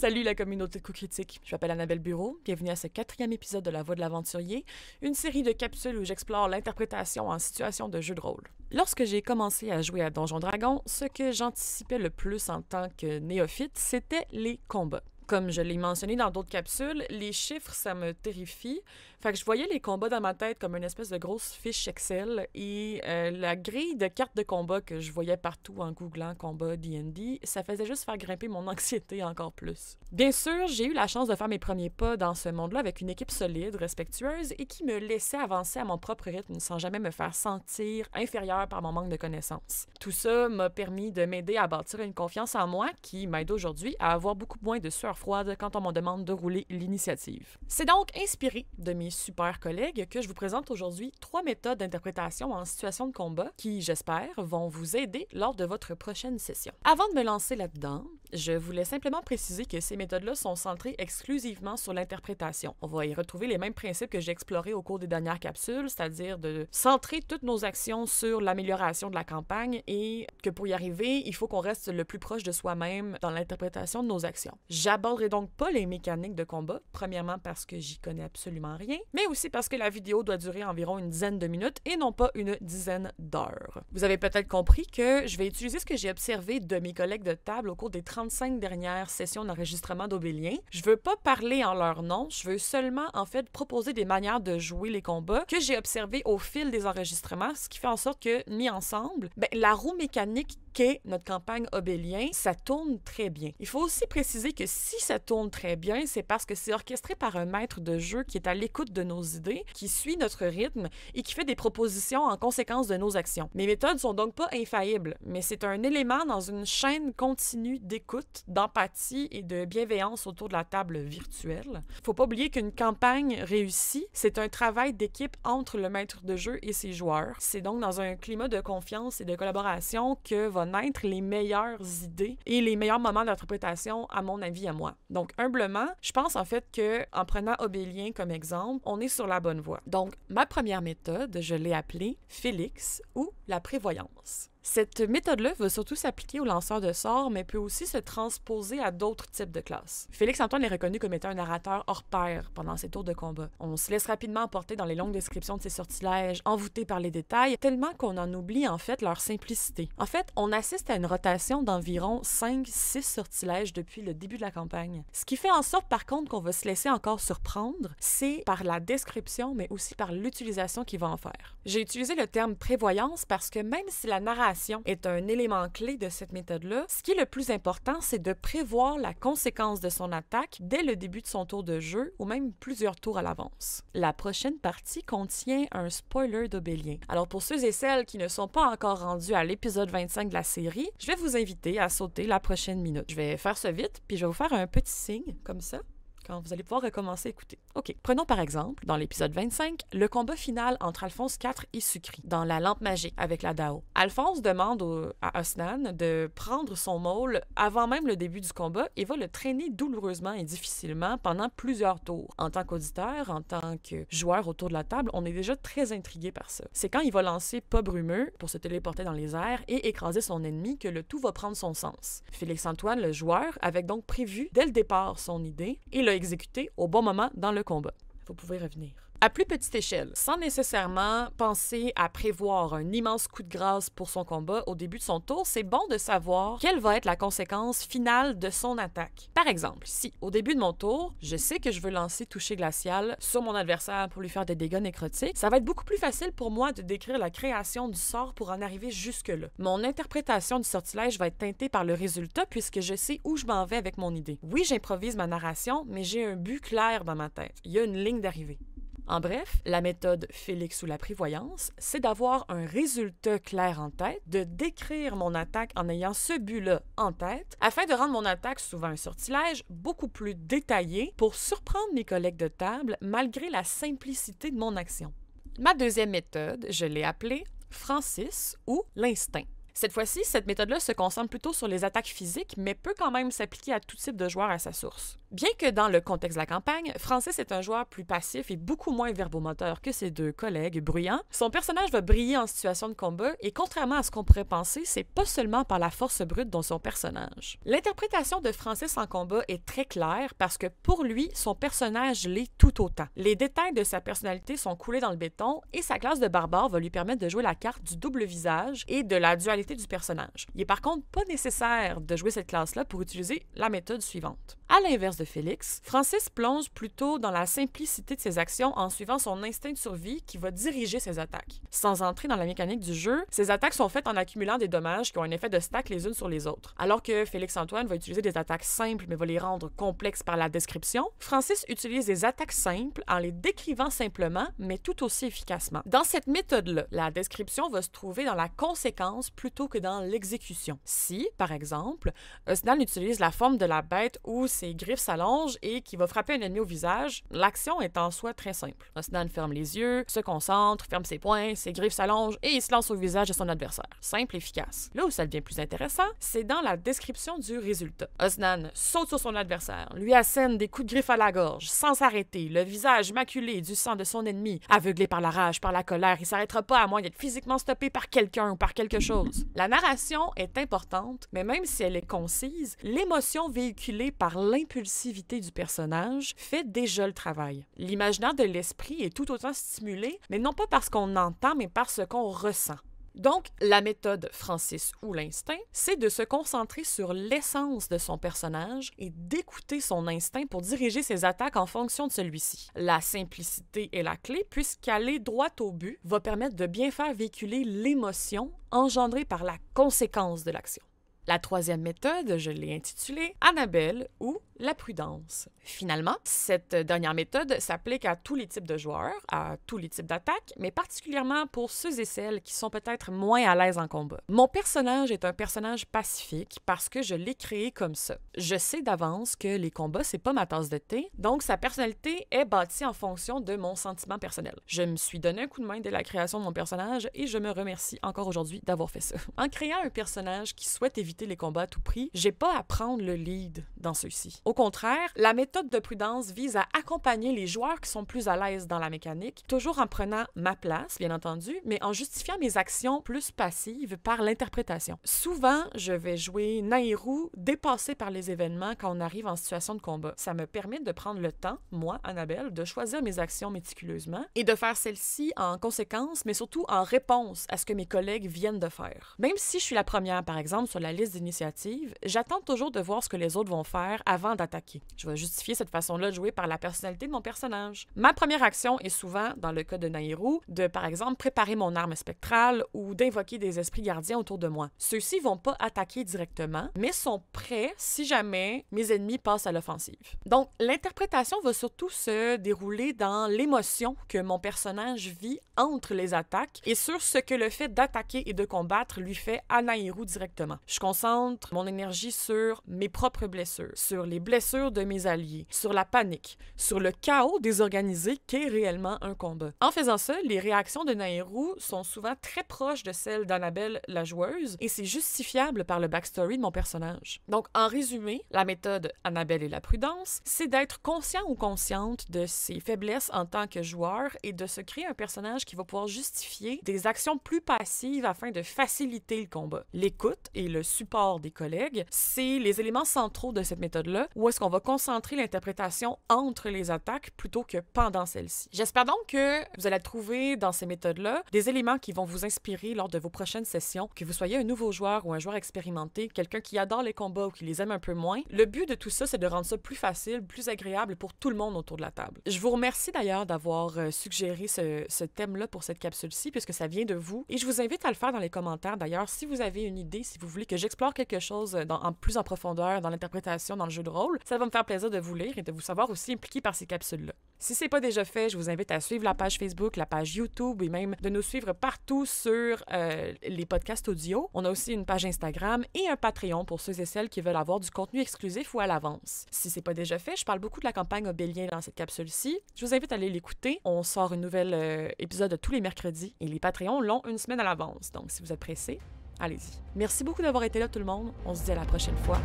Salut la communauté de coups critiques, je m'appelle Annabelle Bureau, bienvenue à ce 4e épisode de La Voix de l'Aventurier, une série de capsules où j'explore l'interprétation en situation de jeu de rôle. Lorsque j'ai commencé à jouer à Donjons Dragons, ce que j'anticipais le plus en tant que néophyte, c'était les combats. Comme je l'ai mentionné dans d'autres capsules, les chiffres, ça me terrifie. Fait que je voyais les combats dans ma tête comme une espèce de grosse fiche Excel et la grille de cartes de combat que je voyais partout en googlant combat D&D, ça faisait juste faire grimper mon anxiété encore plus. Bien sûr, j'ai eu la chance de faire mes premiers pas dans ce monde-là avec une équipe solide, respectueuse et qui me laissait avancer à mon propre rythme sans jamais me faire sentir inférieure par mon manque de connaissances. Tout ça m'a permis de m'aider à bâtir une confiance en moi qui m'aide aujourd'hui à avoir beaucoup moins de sueur froide quand on me demande de rouler l'initiative. C'est donc inspiré de mes super collègues que je vous présente aujourd'hui 3 méthodes d'interprétation en situation de combat qui, j'espère, vont vous aider lors de votre prochaine session. Avant de me lancer là-dedans, je voulais simplement préciser que ces méthodes-là sont centrées exclusivement sur l'interprétation. On va y retrouver les mêmes principes que j'ai explorés au cours des dernières capsules, c'est-à-dire de centrer toutes nos actions sur l'amélioration de la campagne et que pour y arriver, il faut qu'on reste le plus proche de soi-même dans l'interprétation de nos actions. J'aborderai donc pas les mécaniques de combat, premièrement parce que j'y connais absolument rien, mais aussi parce que la vidéo doit durer environ une dizaine de minutes et non pas une dizaine d'heures. Vous avez peut-être compris que je vais utiliser ce que j'ai observé de mes collègues de table au cours des 35 dernières sessions d'enregistrement d'Obélien. Je veux pas parler en leur nom, je veux seulement en fait proposer des manières de jouer les combats que j'ai observées au fil des enregistrements, ce qui fait en sorte que, mis ensemble, la roue mécanique qu'est notre campagne Obélien, ça tourne très bien. Il faut aussi préciser que si ça tourne très bien, c'est parce que c'est orchestré par un maître de jeu qui est à l'écoute de nos idées, qui suit notre rythme et qui fait des propositions en conséquence de nos actions. Mes méthodes sont donc pas infaillibles, mais c'est un élément dans une chaîne continue d'écoute, d'empathie et de bienveillance autour de la table virtuelle. Faut pas oublier qu'une campagne réussie, c'est un travail d'équipe entre le maître de jeu et ses joueurs. C'est donc dans un climat de confiance et de collaboration que va naître les meilleures idées et les meilleurs moments d'interprétation, à mon avis, à moi. Donc, humblement, je pense en fait que en prenant Obélien comme exemple, on est sur la bonne voie. Donc, ma première méthode, je l'ai appelée Félix ou la prévoyance. Cette méthode-là va surtout s'appliquer aux lanceurs de sorts, mais peut aussi se transposer à d'autres types de classes. Félix-Antoine est reconnu comme étant un narrateur hors pair pendant ses tours de combat. On se laisse rapidement emporter dans les longues descriptions de ses sortilèges, envoûtés par les détails, tellement qu'on en oublie en fait leur simplicité. En fait, on assiste à une rotation d'environ 5-6 sortilèges depuis le début de la campagne. Ce qui fait en sorte par contre qu'on va se laisser encore surprendre, c'est par la description, mais aussi par l'utilisation qu'il va en faire. J'ai utilisé le terme prévoyance parce que même si la narration est un élément clé de cette méthode-là, ce qui est le plus important, c'est de prévoir la conséquence de son attaque dès le début de son tour de jeu ou même plusieurs tours à l'avance. La prochaine partie contient un spoiler d'Obélien. Alors pour ceux et celles qui ne sont pas encore rendus à l'épisode 25 de la série, je vais vous inviter à sauter la prochaine minute. Je vais faire ça vite, puis je vais vous faire un petit signe comme ça, quand vous allez pouvoir recommencer à écouter. OK. Prenons par exemple, dans l'épisode 25, le combat final entre Alphonse IV et Sucri, dans la lampe magique avec la Dao. Alphonse demande à Osnan de prendre son môle avant même le début du combat et va le traîner douloureusement et difficilement pendant plusieurs tours. En tant qu'auditeur, en tant que joueur autour de la table, on est déjà très intrigué par ça. C'est quand il va lancer Pas brumeux pour se téléporter dans les airs et écraser son ennemi que le tout va prendre son sens. Félix-Antoine, le joueur, avait donc prévu dès le départ son idée et l'a exécuté au bon moment dans le combat. Vous pouvez revenir. À plus petite échelle, sans nécessairement penser à prévoir un immense coup de grâce pour son combat au début de son tour, c'est bon de savoir quelle va être la conséquence finale de son attaque. Par exemple, si, au début de mon tour, je sais que je veux lancer toucher glacial sur mon adversaire pour lui faire des dégâts nécrotiques, ça va être beaucoup plus facile pour moi de décrire la création du sort pour en arriver jusque-là. Mon interprétation du sortilège va être teintée par le résultat puisque je sais où je m'en vais avec mon idée. Oui, j'improvise ma narration, mais j'ai un but clair dans ma tête. Il y a une ligne d'arrivée. En bref, la méthode Félix ou la prévoyance, c'est d'avoir un résultat clair en tête, de décrire mon attaque en ayant ce but-là en tête, afin de rendre mon attaque, souvent un sortilège, beaucoup plus détaillé pour surprendre mes collègues de table malgré la simplicité de mon action. Ma deuxième méthode, je l'ai appelée Francis ou l'instinct. Cette fois-ci, cette méthode-là se concentre plutôt sur les attaques physiques, mais peut quand même s'appliquer à tout type de joueur à sa source. Bien que dans le contexte de la campagne, Francis est un joueur plus passif et beaucoup moins verbomoteur que ses deux collègues bruyants, son personnage va briller en situation de combat et contrairement à ce qu'on pourrait penser, c'est pas seulement par la force brute dont son personnage. L'interprétation de Francis en combat est très claire parce que pour lui, son personnage l'est tout autant. Les détails de sa personnalité sont coulés dans le béton et sa classe de barbare va lui permettre de jouer la carte du double visage et de la dualité du personnage. Il est par contre pas nécessaire de jouer cette classe-là pour utiliser la méthode suivante. À l'inverse de Félix, Francis plonge plutôt dans la simplicité de ses actions en suivant son instinct de survie qui va diriger ses attaques. Sans entrer dans la mécanique du jeu, ses attaques sont faites en accumulant des dommages qui ont un effet de stack les unes sur les autres. Alors que Félix-Antoine va utiliser des attaques simples mais va les rendre complexes par la description, Francis utilise des attaques simples en les décrivant simplement mais tout aussi efficacement. Dans cette méthode-là, la description va se trouver dans la conséquence plutôt que dans l'exécution. Si, par exemple, Osnan utilise la forme de la bête où ses griffes s'allongent et qui va frapper un ennemi au visage, l'action est en soi très simple. Osnan ferme les yeux, se concentre, ferme ses poings, ses griffes s'allongent et il se lance au visage de son adversaire. Simple et efficace. Là où ça devient plus intéressant, c'est dans la description du résultat. Osnan saute sur son adversaire, lui assène des coups de griffe à la gorge, sans s'arrêter, le visage maculé du sang de son ennemi, aveuglé par la rage, par la colère, il s'arrêtera pas à moins d'être physiquement stoppé par quelqu'un ou par quelque chose. La narration est importante, mais même si elle est concise, l'émotion véhiculée par l'impulsivité du personnage fait déjà le travail. L'imaginaire de l'esprit est tout autant stimulé, mais non pas parce qu'on entend, mais par ce qu'on ressent. Donc, la méthode Francis ou l'instinct, c'est de se concentrer sur l'essence de son personnage et d'écouter son instinct pour diriger ses attaques en fonction de celui-ci. La simplicité est la clé puisqu'aller droit au but va permettre de bien faire véhiculer l'émotion engendrée par la conséquence de l'action. La troisième méthode, je l'ai intitulée Annabelle ou la prudence. Finalement, cette dernière méthode s'applique à tous les types de joueurs, à tous les types d'attaques, mais particulièrement pour ceux et celles qui sont peut-être moins à l'aise en combat. Mon personnage est un personnage pacifique parce que je l'ai créé comme ça. Je sais d'avance que les combats, c'est pas ma tasse de thé, donc sa personnalité est bâtie en fonction de mon sentiment personnel. Je me suis donné un coup de main dès la création de mon personnage et je me remercie encore aujourd'hui d'avoir fait ça. En créant un personnage qui souhaite éviter les combats à tout prix, j'ai pas à prendre le lead dans ceux-ci. Au contraire, la méthode de prudence vise à accompagner les joueurs qui sont plus à l'aise dans la mécanique, toujours en prenant ma place, bien entendu, mais en justifiant mes actions plus passives par l'interprétation. Souvent, je vais jouer Nahirou dépassé par les événements quand on arrive en situation de combat. Ça me permet de prendre le temps, moi, Annabelle, de choisir mes actions méticuleusement et de faire celles-ci en conséquence, mais surtout en réponse à ce que mes collègues viennent de faire. Même si je suis la première, par exemple, sur la liste d'initiatives, j'attends toujours de voir ce que les autres vont faire avant d'attaquer. Je vais justifier cette façon-là de jouer par la personnalité de mon personnage. Ma première action est souvent, dans le cas de Nahirou, de par exemple préparer mon arme spectrale ou d'invoquer des esprits gardiens autour de moi. Ceux-ci vont pas attaquer directement, mais sont prêts si jamais mes ennemis passent à l'offensive. Donc, l'interprétation va surtout se dérouler dans l'émotion que mon personnage vit entre les attaques et sur ce que le fait d'attaquer et de combattre lui fait à Nahirou directement. Je concentre mon énergie sur mes propres blessures, sur les blessures de mes alliés, sur la panique, sur le chaos désorganisé qu'est réellement un combat. En faisant ça, les réactions de Nahirou sont souvent très proches de celles d'Annabelle la joueuse et c'est justifiable par le backstory de mon personnage. Donc, en résumé, la méthode Annabelle et la prudence, c'est d'être conscient ou consciente de ses faiblesses en tant que joueur et de se créer un personnage qui va pouvoir justifier des actions plus passives afin de faciliter le combat. L'écoute et le support des collègues, c'est les éléments centraux de cette méthode-là, où est-ce qu'on va concentrer l'interprétation entre les attaques plutôt que pendant celle-ci. J'espère donc que vous allez trouver dans ces méthodes-là des éléments qui vont vous inspirer lors de vos prochaines sessions, que vous soyez un nouveau joueur ou un joueur expérimenté, quelqu'un qui adore les combats ou qui les aime un peu moins. Le but de tout ça, c'est de rendre ça plus facile, plus agréable pour tout le monde autour de la table. Je vous remercie d'ailleurs d'avoir suggéré ce thème-là pour cette capsule-ci, puisque ça vient de vous, et je vous invite à le faire dans les commentaires. D'ailleurs, si vous avez une idée, si vous voulez que j'explore quelque chose plus en profondeur dans l'interprétation, dans le jeu de rôle, ça va me faire plaisir de vous lire et de vous savoir aussi impliqué par ces capsules-là. Si c'est pas déjà fait, je vous invite à suivre la page Facebook, la page YouTube et même de nous suivre partout sur les podcasts audio. On a aussi une page Instagram et un Patreon pour ceux et celles qui veulent avoir du contenu exclusif ou à l'avance. Si c'est pas déjà fait, je parle beaucoup de la campagne Obélien dans cette capsule-ci. Je vous invite à aller l'écouter. On sort une nouvelle épisode tous les mercredis et les Patreons l'ont une semaine à l'avance. Donc si vous êtes pressés, allez-y. Merci beaucoup d'avoir été là tout le monde. On se dit à la prochaine fois.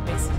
Merci.